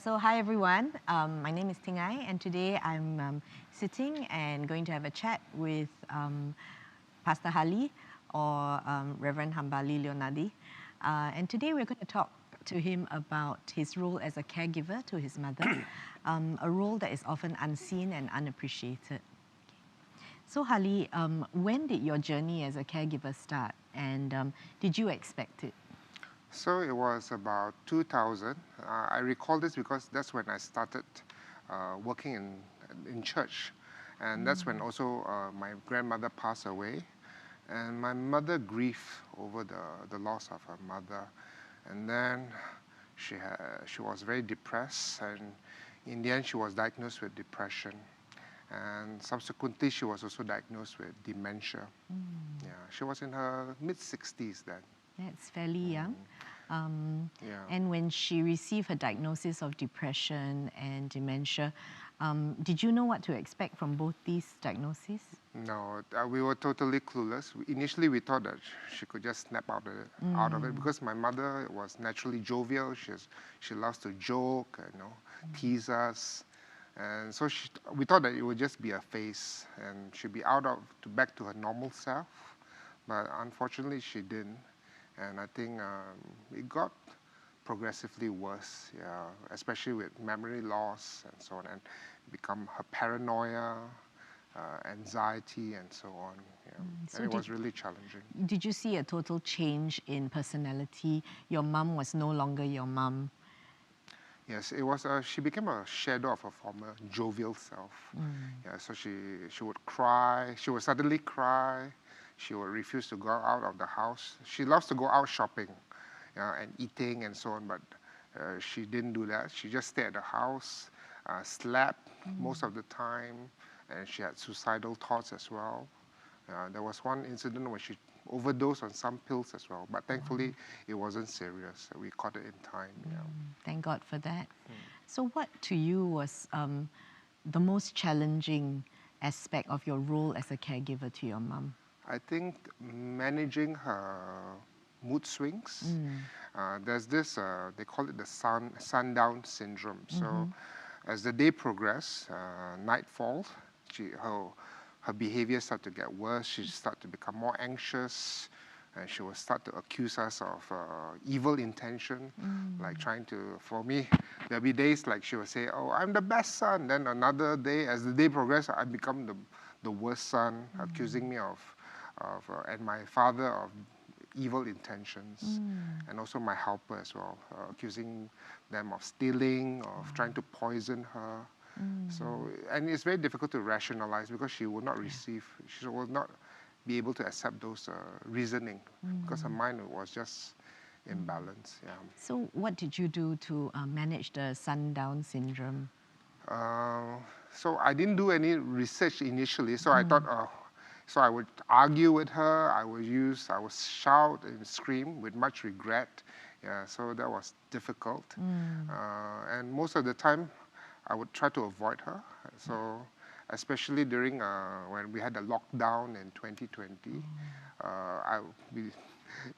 So hi everyone, my name is Tingai and today I'm sitting and going to have a chat with Pastor Hali or Revd Hambali Leonardi. And today we're going to talk to him about his role as a caregiver to his mother, a role that is often unseen and unappreciated. So Hali, when did your journey as a caregiver start and did you expect it? So it was about 2000. I recall this because that's when I started working in church. And that's when also my grandmother passed away. And my mother grieved over the loss of her mother. And then she was very depressed. And in the end, she was diagnosed with depression. And subsequently, she was also diagnosed with dementia. Yeah, she was in her mid-60s then. That's fairly young. Yeah. And when she received her diagnosis of depression and dementia, did you know what to expect from both these diagnoses? No, we were totally clueless. Initially, we thought that she could just snap out of it because my mother was naturally jovial. She loves to joke, tease us. And so we thought that it would just be a phase and she'd be back to her normal self. But unfortunately, she didn't. And I think it got progressively worse, yeah, especially with memory loss and so on, and become her paranoia, anxiety, and so on. Yeah. So and it was really challenging. Did you see a total change in personality? Your mum was no longer your mum. Yes, it was. She became a shadow of her former jovial self. Yeah, so she would cry. She would suddenly cry. She would refuse to go out of the house. She loves to go out shopping, and eating and so on, but she didn't do that. She just stayed at the house, slept most of the time, and she had suicidal thoughts as well. There was one incident where she overdosed on some pills as well, but thankfully it wasn't serious. We caught it in time. Yeah. Thank God for that. So what to you was the most challenging aspect of your role as a caregiver to your mum? I think managing her mood swings. There's this, they call it the sundown syndrome. So as the day progressed, nightfall, her behavior started to get worse. She started to become more anxious. And she would start to accuse us of evil intention, like trying to, for me, there'll be days like she would say, oh, I'm the best son. Then another day, as the day progressed, I become the worst son, accusing me and my father of evil intentions, and also my helper as well, accusing them of stealing, of trying to poison her. So, and it's very difficult to rationalize because she will not be able to accept those reasoning because her mind was just imbalanced. Yeah. So what did you do to manage the sundown syndrome? So I didn't do any research initially. So I thought, so I would argue with her. I would shout and scream with much regret. Yeah. So that was difficult. And most of the time, I would try to avoid her. So especially during when we had the lockdown in 2020,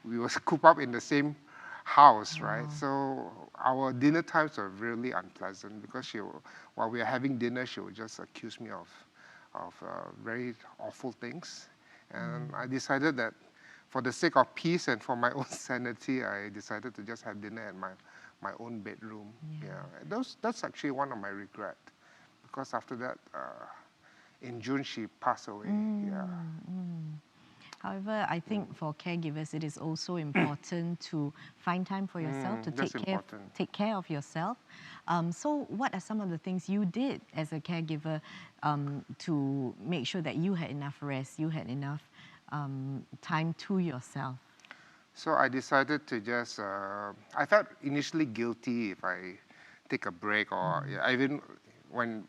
we was cooped up in the same house, right? So our dinner times were really unpleasant because while we were having dinner, she would just accuse me of very awful things. And I decided that for the sake of peace and for my own sanity, I decided to just have dinner at my own bedroom. Yeah. That's actually one of my regrets because after that, in June, she passed away. Yeah. However, I think for caregivers, it is also important to find time for yourself, to take care of yourself. So what are some of the things you did as a caregiver to make sure that you had enough rest, you had enough time to yourself? So I decided to just, I felt initially guilty if I take a break or even when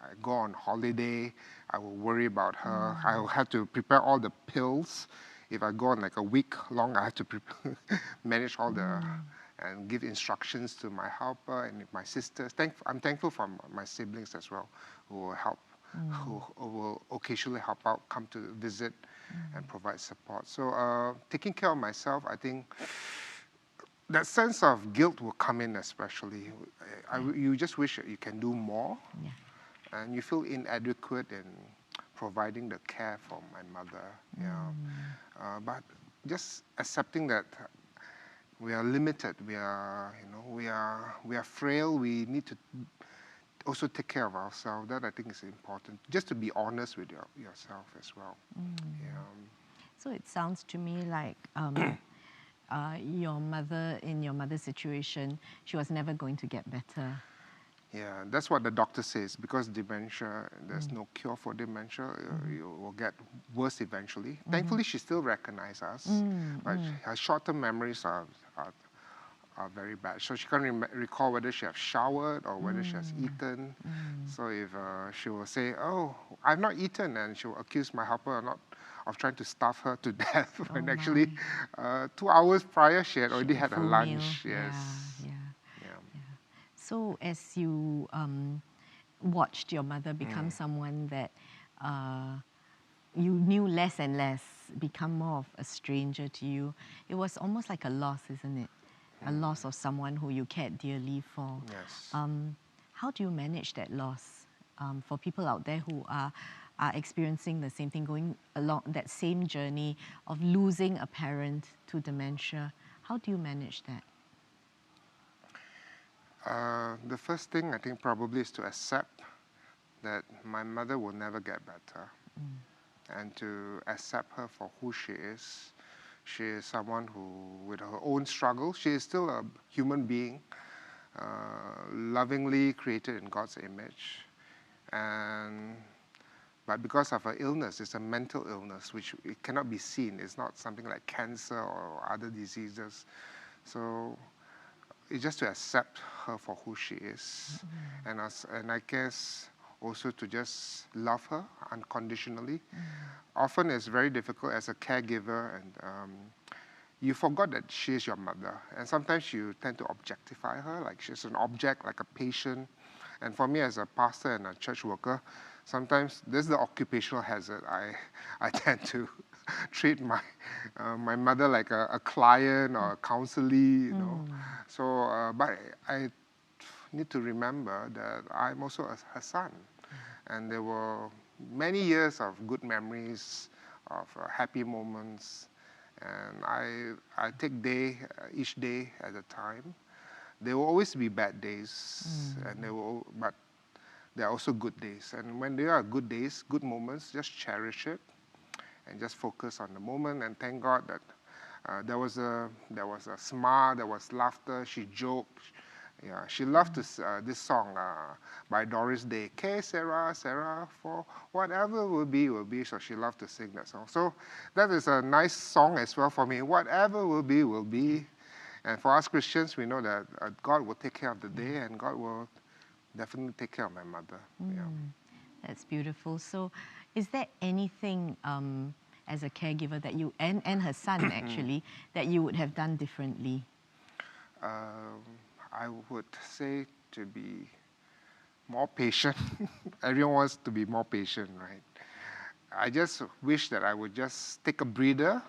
I go on holiday, I will worry about her. I will have to prepare all the pills. If I go on like a week long, I have to manage all and give instructions to my helper and my sisters. I'm thankful for my siblings as well, who will help, who will occasionally help out, come to visit and provide support. So taking care of myself, I think that sense of guilt will come in, especially. You just wish that you can do more, Yeah. and you feel inadequate in providing the care for my mother. But just accepting that we are limited, we are frail. We need to also take care of ourselves. That I think is important. Just to be honest with yourself as well. So it sounds to me like your mother, in your mother's situation, she was never going to get better. Yeah, that's what the doctor says. Because dementia, there's no cure for dementia. You will get worse eventually. Thankfully, she still recognizes us, but her short-term memories are very bad. So she can't recall whether she has showered or whether she has eaten. So if she will say, "Oh, I've not eaten," and she will accuse my helper of trying to starve her to death, when actually 2 hours prior she had already had a lunch. Meal. Yes. Yeah. So as you watched your mother become someone that you knew less and less, become more of a stranger to you, it was almost like a loss, isn't it? A loss of someone who you cared dearly for. Yes. How do you manage that loss for people out there who are experiencing the same thing, going along that same journey of losing a parent to dementia? How do you manage that? The first thing I think probably is to accept that my mother will never get better, and to accept her for who she is. She is someone who, with her own struggles, she is still a human being, lovingly created in God's image. But because of her illness, it's a mental illness, which it cannot be seen. It's not something like cancer or other diseases. So it's just to accept her for who she is. And I guess also to just love her unconditionally. Often it's very difficult as a caregiver, and you forgot that she is your mother. And sometimes you tend to objectify her, like she's an object, like a patient. And for me as a pastor and a church worker, sometimes this is the occupational hazard. I tend to treat my mother like a client or a counselee, you know. So, but I need to remember that I'm also her son. And there were many years of good memories, of happy moments. And I take each day at a time. There will always be bad days, but there are also good days. And when there are good days, good moments, just cherish it and just focus on the moment. And thank God that there was a smile, there was laughter. She joked. Yeah, she loved this song by Doris Day. Que sera, sera, for whatever will be, will be. So she loved to sing that song. So that is a nice song as well for me. Whatever will be, will be. And for us Christians, we know that God will take care of the day, and God will definitely take care of my mother. Yeah. That's beautiful. So is there anything as a caregiver that you, and her son actually, that you would have done differently? I would say to be more patient. Everyone wants to be more patient, right? I just wish that I would just take a breather,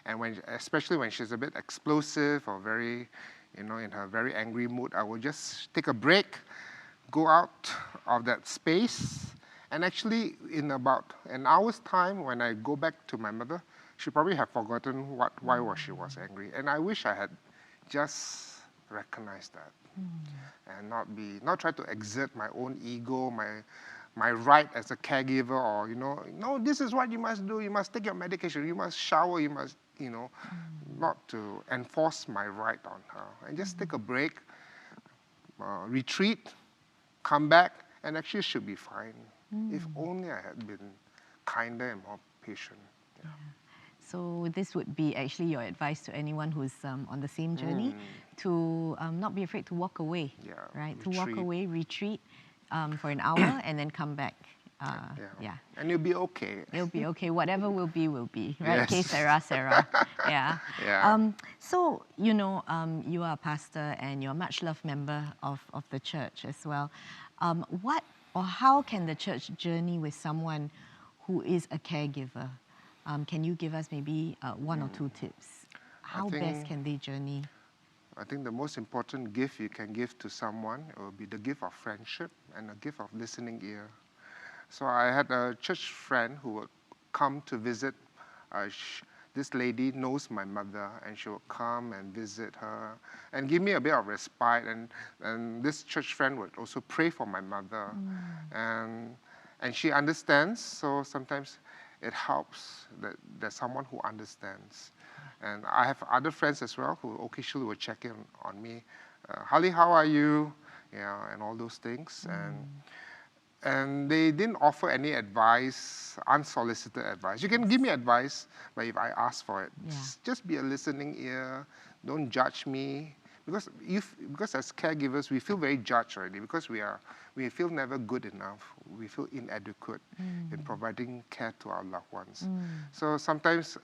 and especially when she's a bit explosive or very, in her very angry mood, I would just take a break, go out of that space, and actually in about an hour's time, when I go back to my mother, she probably have forgotten why she was angry. And I wish I had just recognized that, and not try to exert my own ego, my right as a caregiver, or no, this is what you must do. You must take your medication. You must shower. You must, not to enforce my right on her, and just take a break, retreat, come back, and actually should be fine. If only I had been kinder and more patient. Yeah. So this would be actually your advice to anyone who's on the same journey, to not be afraid to walk away, right? Retreat. To walk away, retreat for an hour, and then come back. Yeah. And you'll be okay. It'll be okay. Whatever will be, right? Yes. Que sera, sera. Yeah. Yeah. So, you are a pastor and you're a much-loved member of the church as well. What or how can the church journey with someone who is a caregiver? Can you give us maybe one or two tips? How best can they journey? I think the most important gift you can give to someone will be the gift of friendship and a gift of listening ear. So I had a church friend who would come to visit. This lady knows my mother, and she would come and visit her and give me a bit of respite. And this church friend would also pray for my mother. And she understands, so sometimes it helps that there's someone who understands. And I have other friends as well who occasionally will check in on me. Hali, how are you? Yeah, and all those things. And they didn't offer any advice, unsolicited advice. You can give me advice, but if I ask for it, just be a listening ear. Don't judge me. Because as caregivers, we feel very judged already because we feel never good enough. We feel inadequate in providing care to our loved ones. So sometimes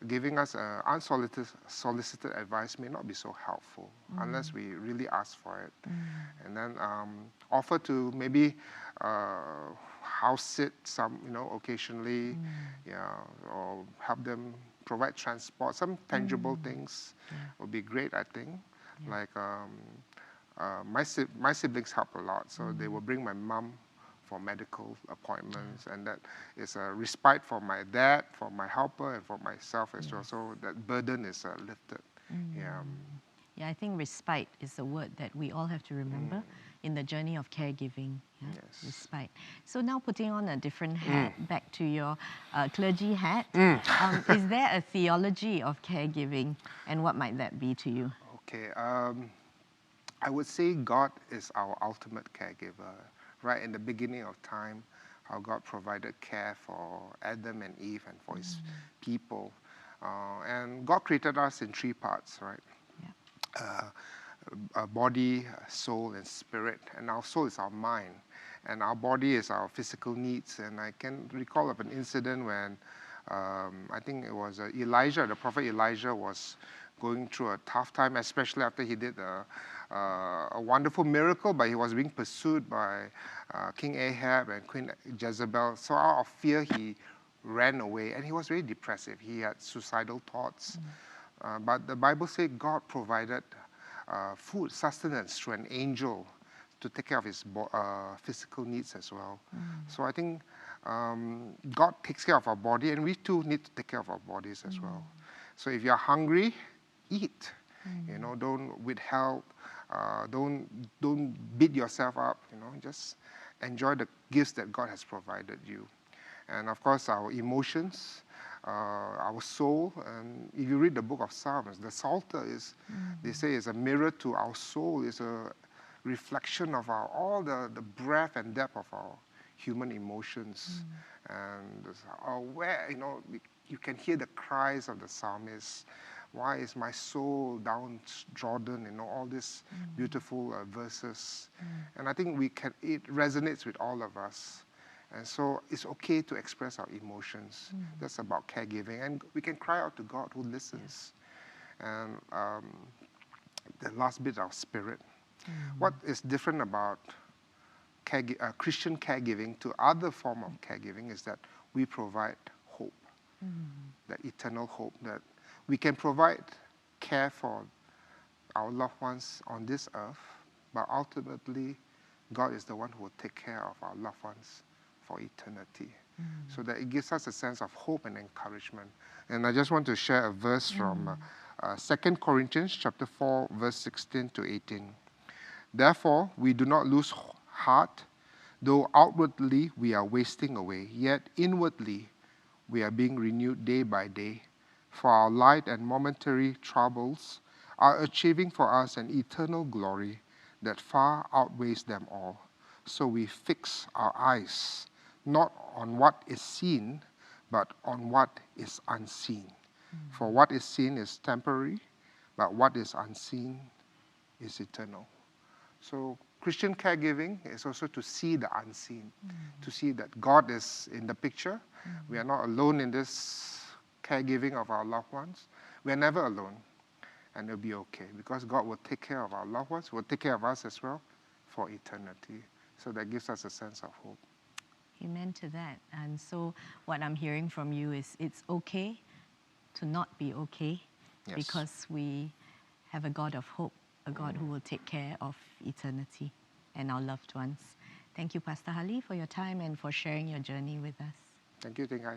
giving us unsolicited advice may not be so helpful unless we really ask for it. And then offer to maybe house sit some, occasionally, or help them provide transport. Some tangible things would be great, I think. Like my siblings help a lot, so they will bring my mom for medical appointments, and that is a respite for my dad, for my helper, and for myself as well. So that burden is lifted. Yeah, I think respite is a word that we all have to remember in the journey of caregiving. Respite. So now putting on a different hat, back to your clergy hat, is there a theology of caregiving, and what might that be to you? Okay, I would say God is our ultimate caregiver. Right in the beginning of time, how God provided care for Adam and Eve and for his people. And God created us in three parts, right? A body, a soul, and spirit. And our soul is our mind. And our body is our physical needs. And I can recall of an incident when I think it was Elijah, the prophet Elijah was going through a tough time, especially after he did a wonderful miracle, but he was being pursued by King Ahab and Queen Jezebel. So out of fear, he ran away, and he was very depressive. He had suicidal thoughts. But the Bible says God provided food, sustenance through an angel to take care of his physical needs as well. So I think God takes care of our body, and we too need to take care of our bodies as well. So if you're hungry, eat. Don't withhold. Don't beat yourself up. Just enjoy the gifts that God has provided you. And of course, our emotions, our soul. And if you read the book of Psalms, the Psalter is, they say, is a mirror to our soul. It's a reflection of all the breadth and depth of our human emotions. And where you can hear the cries of the psalmist. Why is my soul downtrodden? All these beautiful verses. And I think it resonates with all of us. And so it's okay to express our emotions. That's about caregiving. And we can cry out to God who listens. And the last bit, our spirit. What is different about Christian caregiving to other form of caregiving is that we provide hope, that eternal hope, that we can provide care for our loved ones on this earth, but ultimately, God is the one who will take care of our loved ones for eternity. So that it gives us a sense of hope and encouragement. And I just want to share a verse from 2 Corinthians chapter 4, verse 16 to 18. Therefore, we do not lose heart, though outwardly we are wasting away, yet inwardly we are being renewed day by day. For our light and momentary troubles are achieving for us an eternal glory that far outweighs them all. So we fix our eyes not on what is seen, but on what is unseen. For what is seen is temporary, but what is unseen is eternal. So Christian caregiving is also to see the unseen, to see that God is in the picture. We are not alone in this caregiving of our loved ones. We are never alone, and it'll be okay because God will take care of our loved ones, will take care of us as well for eternity. So that gives us a sense of hope. Amen to that. And so what I'm hearing from you is it's okay to not be okay because we have a God of hope, a God who will take care of eternity and our loved ones. Thank you, Pastor Hali, for your time and for sharing your journey with us. Thank you, Ting Hai.